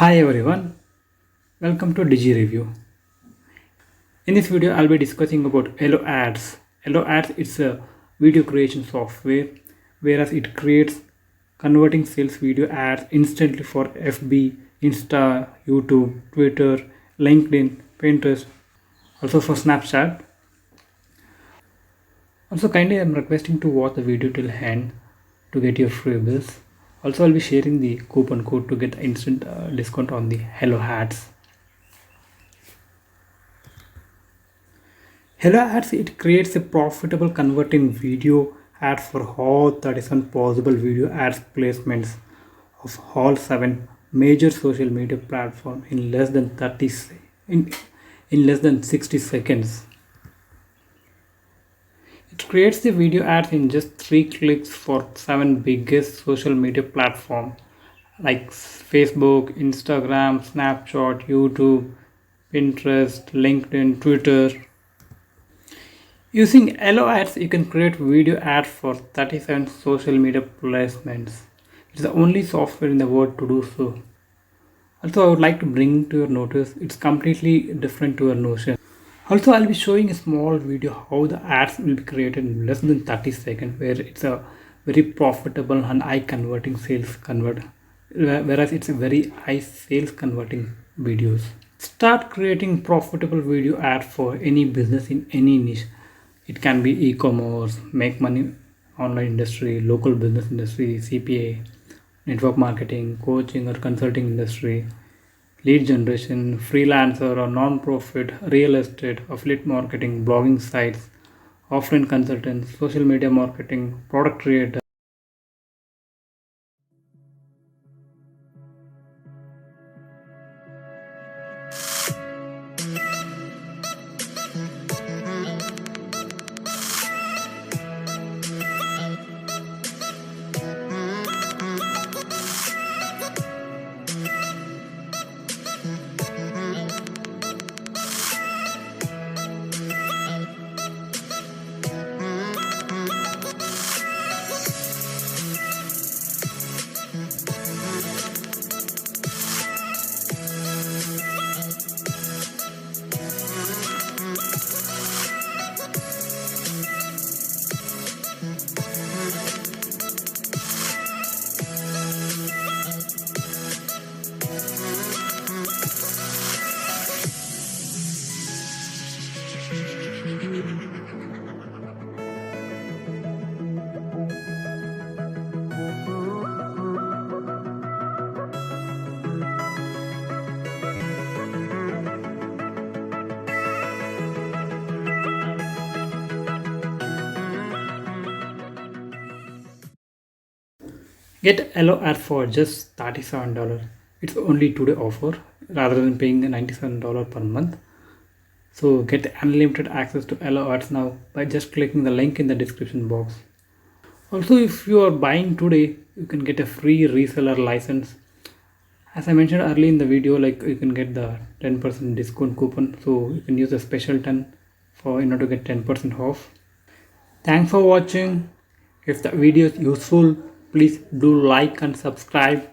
Hi everyone, welcome to Digi review. In this video, I'll be discussing about Hello Ads. Hello Ads is a video creation software, whereas it creates converting sales video ads instantly for FB, Insta, YouTube, Twitter, LinkedIn, Pinterest, also for Snapchat. Also, kindly I'm requesting to watch the video till end to get your freebies. Also, I'll be sharing the coupon code to get instant discount on the Hello Ads. Hello Ads, it creates a profitable converting video ad for all 37 possible video ads placements of all 7 major social media platforms in less than in less than 60 seconds. It creates the video ads in just 3 clicks for 7 biggest social media platforms like Facebook, Instagram, Snapchat, YouTube, Pinterest, LinkedIn, Twitter. Using Hello Ads, you can create video ads for 37 social media placements. It's the only software in the world to do so. Also, I would like to bring to your notice, it's completely different to your Notion. Also, I'll be showing a small video how the ads will be created in less than 30 seconds, where it's a very profitable and high converting sales convert, whereas it's a very high sales converting videos. Start creating profitable video ads for any business in any niche. It can be e-commerce, make money online industry, local business industry, CPA, network marketing, coaching or consulting industry, lead generation, freelancer or non-profit, real estate, affiliate marketing, blogging sites, offline consultants, social media marketing, product creator. Get Hello Ads for just $37. It's only today offer rather than paying the $97 per month. So get unlimited access to Hello Ads now by just clicking the link in the description box. Also, if you are buying today, you can get a free reseller license. As I mentioned earlier in the video, like you can get the 10% discount coupon. So you can use a special 10 for in order to get 10% off. Thanks for watching. If the video is useful, please do like and subscribe.